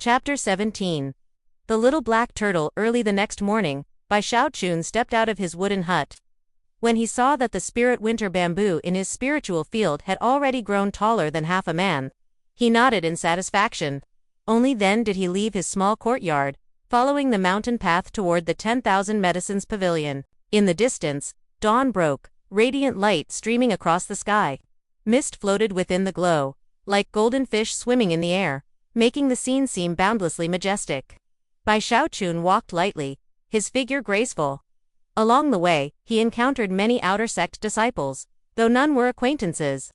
Chapter 17. The Little Black Turtle. Early the next morning, Bai Shaochun stepped out of his wooden hut. When he saw that the spirit winter bamboo in his spiritual field had already grown taller than half a man, he nodded in satisfaction. Only then did he leave his small courtyard, following the mountain path toward the 10,000 Medicines Pavilion. In the distance, dawn broke, radiant light streaming across the sky. Mist floated within the glow, like golden fish swimming in the air, making the scene seem boundlessly majestic. Bai Shaochun walked lightly, his figure graceful. Along the way, he encountered many outer sect disciples, though none were acquaintances.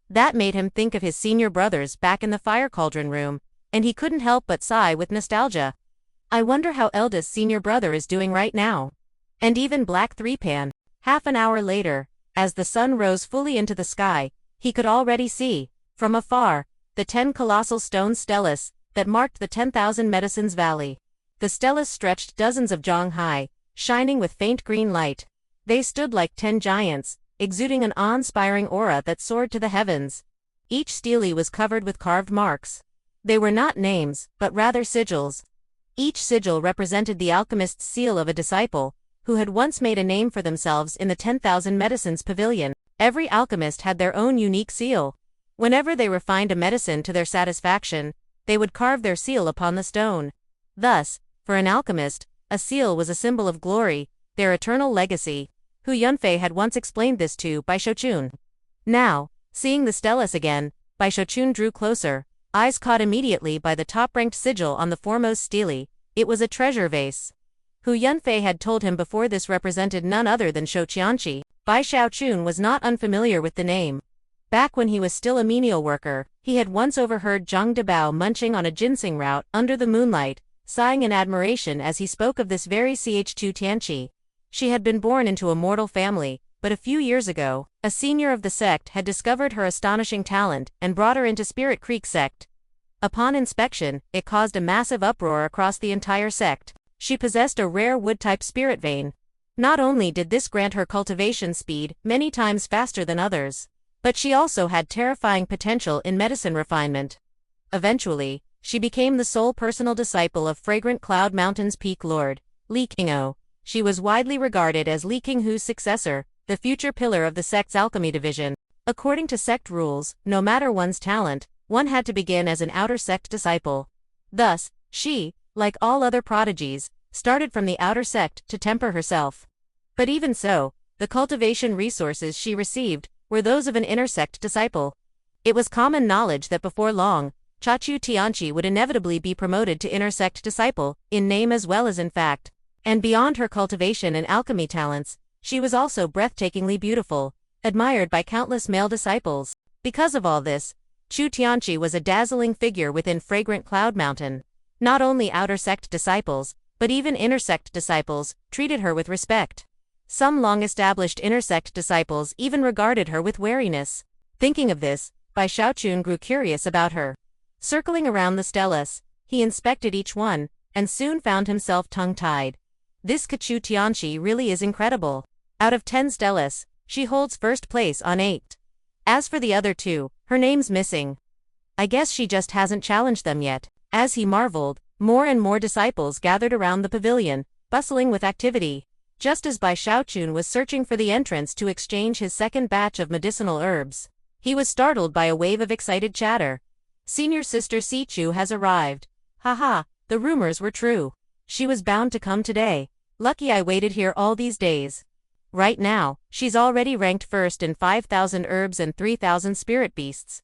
That made him think of his senior brothers back in the fire cauldron room, and he couldn't help but sigh with nostalgia. I wonder how eldest senior brother is doing right now. And even Black Threepan. Half an hour later, as the sun rose fully into the sky, he could already see, from afar, the 10 colossal stone stelas that marked the 10,000 Medicines Valley. The stelas stretched dozens of zhang high, shining with faint green light. They stood like 10 giants, exuding an awe-inspiring aura that soared to the heavens. Each stele was covered with carved marks. They were not names, but rather sigils. Each sigil represented the alchemist's seal of a disciple, who had once made a name for themselves in the 10,000 Medicines Pavilion. Every alchemist had their own unique seal. Whenever they refined a medicine to their satisfaction, they would carve their seal upon the stone. Thus, for an alchemist, a seal was a symbol of glory, their eternal legacy. Hu Yunfei had once explained this to Bai Shaochun. Now, seeing the stelas again, Bai Shaochun drew closer, eyes caught immediately by the top-ranked sigil on the foremost stele. It was a treasure vase. Hu Yunfei had told him before this represented none other than xianxia. Bai Shaochun was not unfamiliar with the name. Back when he was still a menial worker, he had once overheard Zhang Debao munching on a ginseng root under the moonlight, sighing in admiration as he spoke of this very Ch2 Tianqi. She had been born into a mortal family, but a few years ago, a senior of the sect had discovered her astonishing talent and brought her into Spirit Creek sect. Upon inspection, it caused a massive uproar across the entire sect. She possessed a rare wood-type spirit vein. Not only did this grant her cultivation speed many times faster than others, but she also had terrifying potential in medicine refinement. Eventually, she became the sole personal disciple of Fragrant Cloud Mountain's peak lord, Li Qinghu. She was widely regarded as Li Qinghu's successor, the future pillar of the sect's alchemy division. According to sect rules, no matter one's talent, one had to begin as an outer sect disciple. Thus, she, like all other prodigies, started from the outer sect to temper herself. But even so, the cultivation resources she received were those of an inner sect disciple. It was common knowledge that before long, Chachu Tianqi would inevitably be promoted to inner sect disciple, in name as well as in fact. And beyond her cultivation and alchemy talents, she was also breathtakingly beautiful, admired by countless male disciples. Because of all this, Chu Tianqi was a dazzling figure within Fragrant Cloud Mountain. Not only outer sect disciples, but even inner sect disciples, treated her with respect. Some long-established inner sect disciples even regarded her with wariness. Thinking of this, Bai Shaochun grew curious about her. Circling around the stelas, he inspected each one, and soon found himself tongue-tied. This Chu Tianqi really is incredible. Out of 10 stelas, she holds first place on 8. As for the other 2, her name's missing. I guess she just hasn't challenged them yet. As he marveled, more and more disciples gathered around the pavilion, bustling with activity. Just as Bai Shaochun was searching for the entrance to exchange his second batch of medicinal herbs, he was startled by a wave of excited chatter. Senior Sister Sichu has arrived. Haha, the rumors were true. She was bound to come today. Lucky I waited here all these days. Right now, she's already ranked first in 5,000 herbs and 3,000 spirit beasts.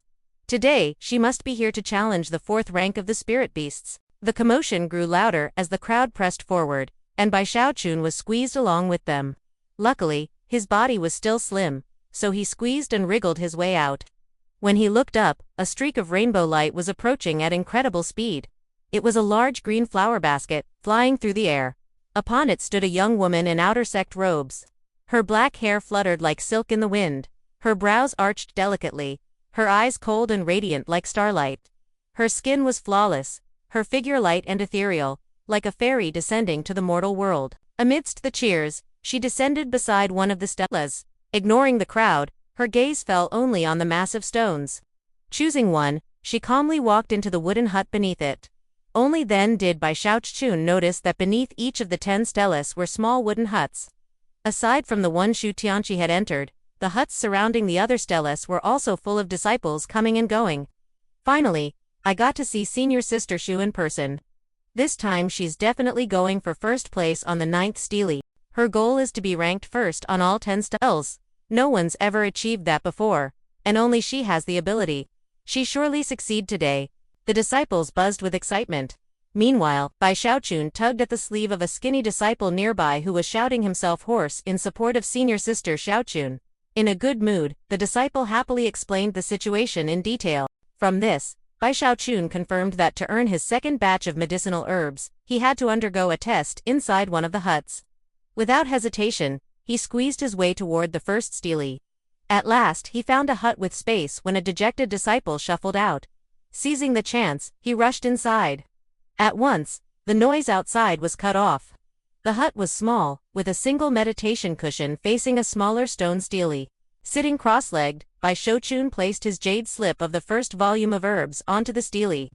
Today, she must be here to challenge the 4th rank of the spirit beasts. The commotion grew louder as the crowd pressed forward, and Bai Shaochun was squeezed along with them. Luckily, his body was still slim, so he squeezed and wriggled his way out. When he looked up, a streak of rainbow light was approaching at incredible speed. It was a large green flower basket, flying through the air. Upon it stood a young woman in outer sect robes. Her black hair fluttered like silk in the wind. Her brows arched delicately, her eyes cold and radiant like starlight. Her skin was flawless, her figure light and ethereal, like a fairy descending to the mortal world. Amidst the cheers, she descended beside one of the stelas. Ignoring the crowd, her gaze fell only on the massive stones. Choosing one, she calmly walked into the wooden hut beneath it. Only then did Bai Xiaochun notice that beneath each of the 10 steles were small wooden huts. Aside from the one Shu Tianqi had entered, the huts surrounding the other steles were also full of disciples coming and going. Finally, I got to see Senior Sister Shu in person. This time she's definitely going for first place on the 9th stele. Her goal is to be ranked first on all 10 steles. No one's ever achieved that before, and only she has the ability. She surely succeed today. The disciples buzzed with excitement. Meanwhile, Bai Xiaochun tugged at the sleeve of a skinny disciple nearby who was shouting himself hoarse in support of Senior Sister Xiaochun. In a good mood, the disciple happily explained the situation in detail. From this, Bai Xiaochun confirmed that to earn his second batch of medicinal herbs, he had to undergo a test inside one of the huts. Without hesitation, he squeezed his way toward the first stele. At last he found a hut with space when a dejected disciple shuffled out. Seizing the chance, he rushed inside. At once, the noise outside was cut off. The hut was small, with a single meditation cushion facing a smaller stone stele. Sitting cross-legged, Bai Xiaochun placed his jade slip of the first volume of herbs onto the stele.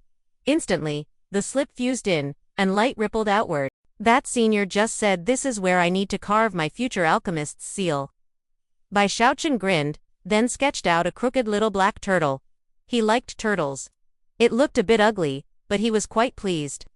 Instantly, the slip fused in, and light rippled outward. That senior just said this is where I need to carve my future alchemist's seal. Bai Xiaochun grinned, then sketched out a crooked little black turtle. He liked turtles. It looked a bit ugly, but he was quite pleased.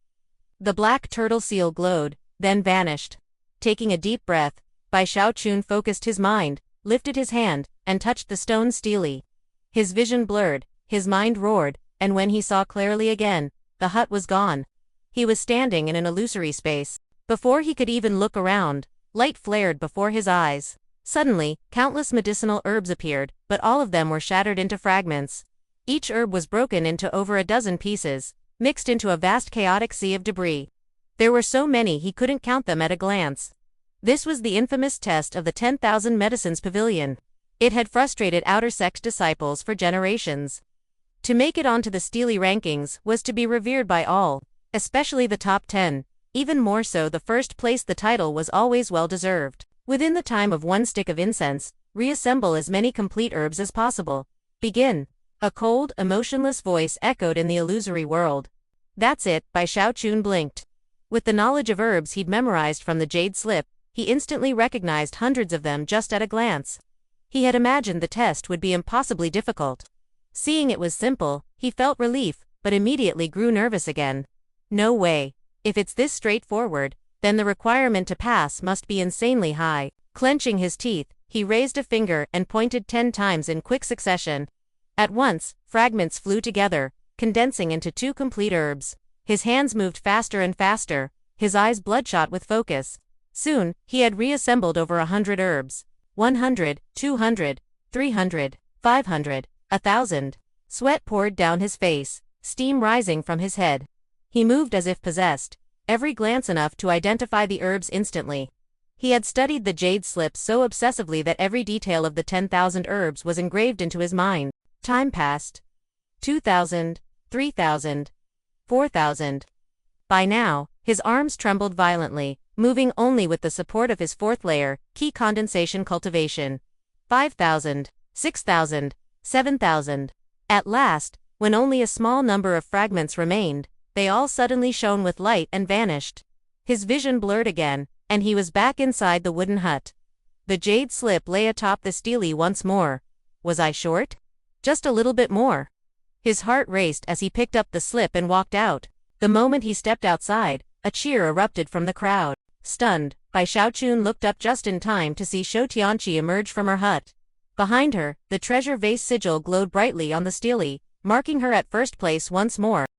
The black turtle seal glowed, then vanished. Taking a deep breath, Bai Xiaochun focused his mind, lifted his hand, and touched the stone stele. His vision blurred, his mind roared, and when he saw clearly again, the hut was gone. He was standing in an illusory space. Before he could even look around, light flared before his eyes. Suddenly, countless medicinal herbs appeared, but all of them were shattered into fragments. Each herb was broken into over a dozen pieces, mixed into a vast chaotic sea of debris. There were so many he couldn't count them at a glance. This was the infamous test of the 10,000 Medicines Pavilion. It had frustrated outer sect disciples for generations. To make it onto the stele rankings was to be revered by all, especially the top 10. Even more so, the first place the title was always well deserved. Within the time of one stick of incense, reassemble as many complete herbs as possible. Begin. A cold, emotionless voice echoed in the illusory world. That's it, Bai Xiaochun blinked. With the knowledge of herbs he'd memorized from the jade slip, he instantly recognized hundreds of them just at a glance. He had imagined the test would be impossibly difficult. Seeing it was simple, he felt relief, but immediately grew nervous again. No way. If it's this straightforward, then the requirement to pass must be insanely high. Clenching his teeth, he raised a finger and pointed 10 times in quick succession. At once, fragments flew together, condensing into 2 complete herbs. His hands moved faster and faster, his eyes bloodshot with focus. Soon, he had reassembled over 100 herbs. 100, 200, 300, 500, 1,000. Sweat poured down his face, steam rising from his head. He moved as if possessed, every glance enough to identify the herbs instantly. He had studied the jade slips so obsessively that every detail of the 10,000 herbs was engraved into his mind. Time passed. 2,000, 3,000, 4,000. By now, his arms trembled violently, moving only with the support of his 4th layer, key condensation cultivation. 5,000, 6,000, 7,000. At last, when only a small number of fragments remained, they all suddenly shone with light and vanished. His vision blurred again, and he was back inside the wooden hut. The jade slip lay atop the stele once more. Was I short? Just a little bit more. His heart raced as he picked up the slip and walked out. The moment he stepped outside, a cheer erupted from the crowd. Stunned, Bai Xiaochun looked up just in time to see Shu Tianqi emerge from her hut. Behind her, the treasure vase sigil glowed brightly on the stele, marking her at first place once more.